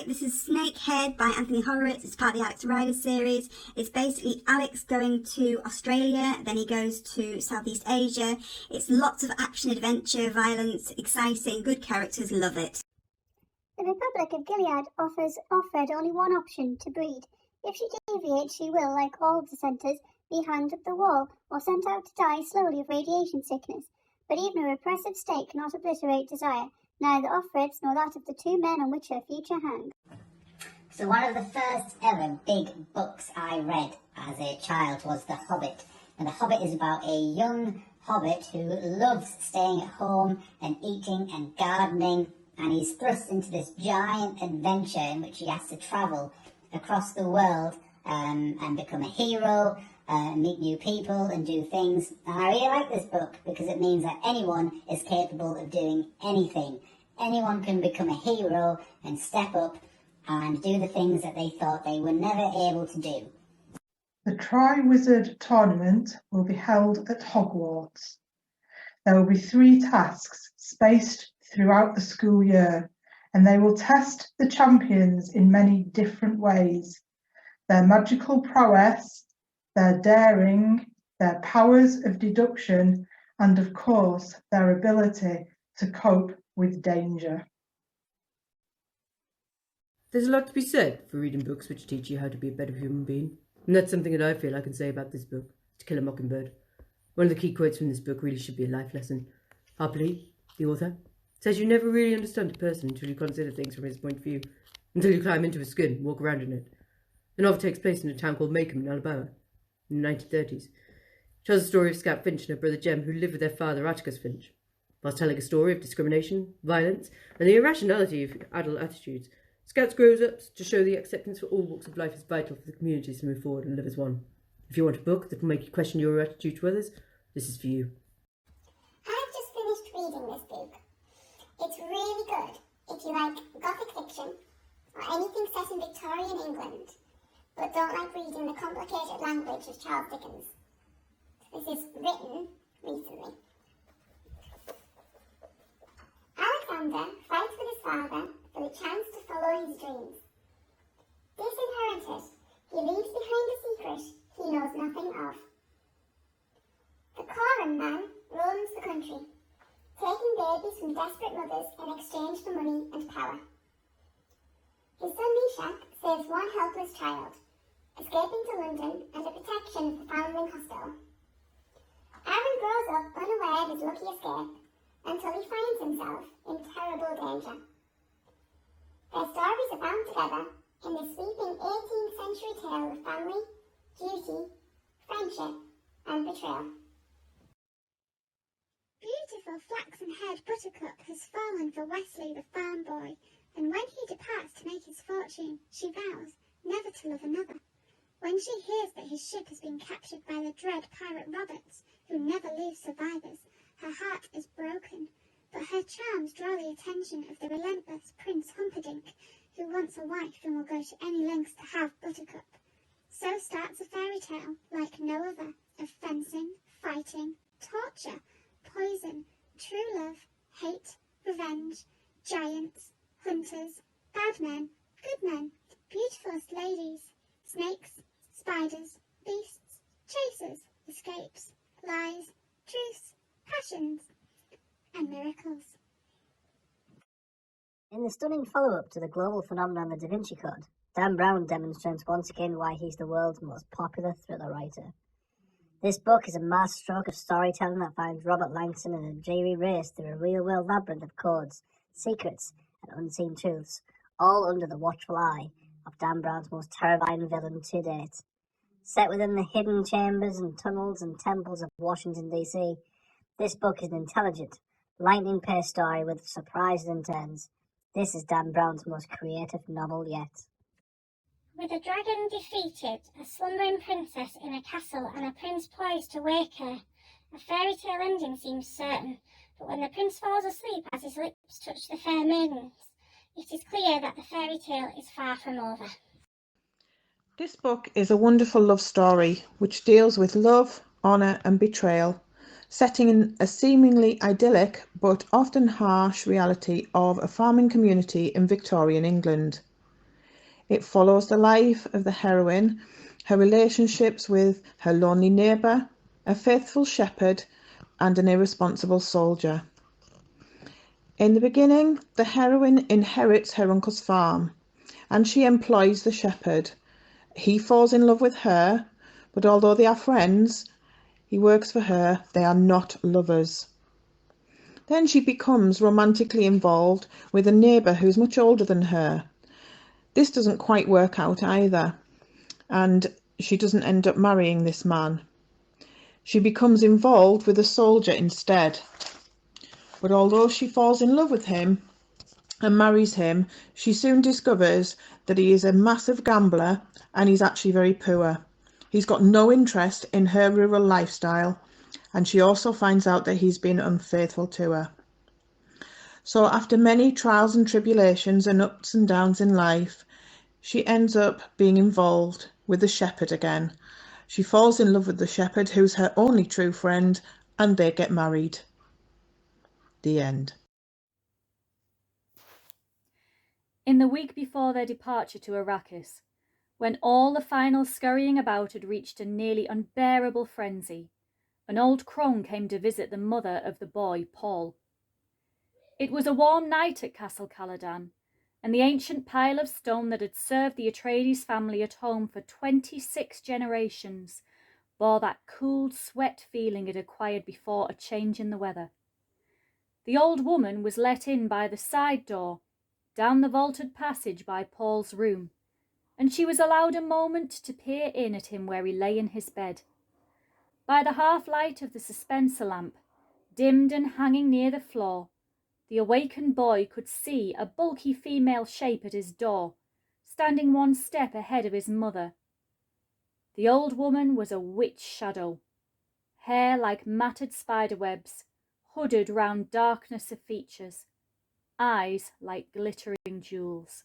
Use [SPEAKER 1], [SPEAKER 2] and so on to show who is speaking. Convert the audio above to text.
[SPEAKER 1] this is Snakehead by Anthony Horowitz. It's part of the Alex Rider series. It's basically Alex going to Australia, then he goes to Southeast Asia. It's lots of action, adventure, violence, exciting, good characters, love it.
[SPEAKER 2] The Republic of Gilead offered only one option: to breed. If she deviates, she will, like all dissenters, be hanged at the wall or sent out to die slowly of radiation sickness. But even a repressive state cannot obliterate desire, neither Offred's nor that of the two men on which her future hangs.
[SPEAKER 3] So one of the first ever big books I read as a child was The Hobbit. And The Hobbit is about a young hobbit who loves staying at home and eating and gardening, and he's thrust into this giant adventure in which he has to travel across the world and become a hero, meet new people and do things. And I really like this book because it means that anyone is capable of doing anything. Anyone can become a hero and step up and do the things that they thought they were never able to do.
[SPEAKER 4] The Tri-Wizard Tournament will be held at Hogwarts. There will be 3 tasks spaced throughout the school year, and they will test the champions in many different ways. Their magical prowess, their daring, their powers of deduction, and of course, their ability to cope with danger.
[SPEAKER 5] There's a lot to be said for reading books which teach you how to be a better human being. And that's something that I feel I can say about this book, To Kill a Mockingbird. One of the key quotes from this book really should be a life lesson. Harper Lee, the author, says you never really understand a person until you consider things from his point of view, until you climb into his skin and walk around in it. The novel takes place in a town called Macomb in Alabama, in the 1930s. It tells the story of Scout Finch and her brother Jem, who lived with their father Atticus Finch. Whilst telling a story of discrimination, violence, and the irrationality of adult attitudes, Scouts grows up to show the acceptance for all walks of life is vital for the communities to move forward and live as one. If you want a book that will make you question your attitude to others, this is for you.
[SPEAKER 2] I've just finished reading this book. It's really good if you like gothic fiction or anything set in Victorian England, but don't like reading the complicated language of Charles Dickens. This is written recently. Alexander fights with his father for the chance to follow his dreams. Disinherited, he leaves behind a secret he knows nothing of. The Coram man roams the country, taking babies from desperate mothers in exchange for money and power. His son Meshach saves one helpless child, escaping to London under protection of the Foundling Hostel. Aaron grows up unaware of his lucky escape until he finds himself in terrible danger. Their stories are bound together in this sweeping 18th century tale of family, duty, friendship, and betrayal. Beautiful flaxen-haired Buttercup has fallen for Wesley the farm boy, and when he departs to make his fortune, she vows never to love another. When she hears that his ship has been captured by the dread pirate Roberts, who never leave survivors, her heart is broken, but her charms draw the attention of the relentless Prince Humperdinck, who wants a wife and will go to any lengths to have Buttercup. So starts a fairy tale like no other, of fencing, fighting, torture, poison, true love, hate, revenge, giants, hunters, bad men, good men, beautifulest ladies, snakes, spiders, beasts, chasers, escapes, lies, truths, passions, and miracles.
[SPEAKER 3] In the stunning follow-up to the global phenomenon The Da Vinci Code, Dan Brown demonstrates once again why he's the world's most popular thriller writer. This book is a masterstroke of storytelling that finds Robert Langton in a dreary race through a real-world labyrinth of codes, secrets, and unseen truths, all under the watchful eye of Dan Brown's most terrifying villain to date. Set within the hidden chambers and tunnels and temples of Washington, D.C., this book is an intelligent, lightning-paced story with surprises and turns. This is Dan Brown's most creative novel yet.
[SPEAKER 2] With a dragon defeated, a slumbering princess in a castle, and a prince poised to wake her, a fairy tale ending seems certain, but when the prince falls asleep as his lips touch the fair maidens, it is clear that the fairy tale is far from over.
[SPEAKER 6] This book is a wonderful love story which deals with love, honour and betrayal, setting in a seemingly idyllic but often harsh reality of a farming community in Victorian England. It follows the life of the heroine, her relationships with her lonely neighbour, a faithful shepherd, and an irresponsible soldier. In the beginning, the heroine inherits her uncle's farm, and she employs the shepherd. He falls in love with her, but although they are friends, he works for her, they are not lovers. Then she becomes romantically involved with a neighbour who's much older than her. This doesn't quite work out either, and she doesn't end up marrying this man. She becomes involved with a soldier instead. But although she falls in love with him and marries him, she soon discovers that he is a massive gambler and he's actually very poor. He's got no interest in her rural lifestyle, and she also finds out that he's been unfaithful to her. So after many trials and tribulations and ups and downs in life, she ends up being involved with the shepherd again. She falls in love with the shepherd, who's her only true friend, and they get married. The end.
[SPEAKER 7] In the week before their departure to Arrakis, when all the final scurrying about had reached a nearly unbearable frenzy, an old crone came to visit the mother of the boy, Paul. It was a warm night at Castle Caladan, and the ancient pile of stone that had served the Atreides family at home for 26 generations bore that cooled sweat feeling it acquired before a change in the weather. The old woman was let in by the side door, down the vaulted passage by Paul's room, and she was allowed a moment to peer in at him where he lay in his bed. By the half-light of the dispenser lamp, dimmed and hanging near the floor, the awakened boy could see a bulky female shape at his door, standing one step ahead of his mother. The old woman was a witch shadow, hair like matted spiderwebs, hooded round darkness of features, eyes like glittering jewels.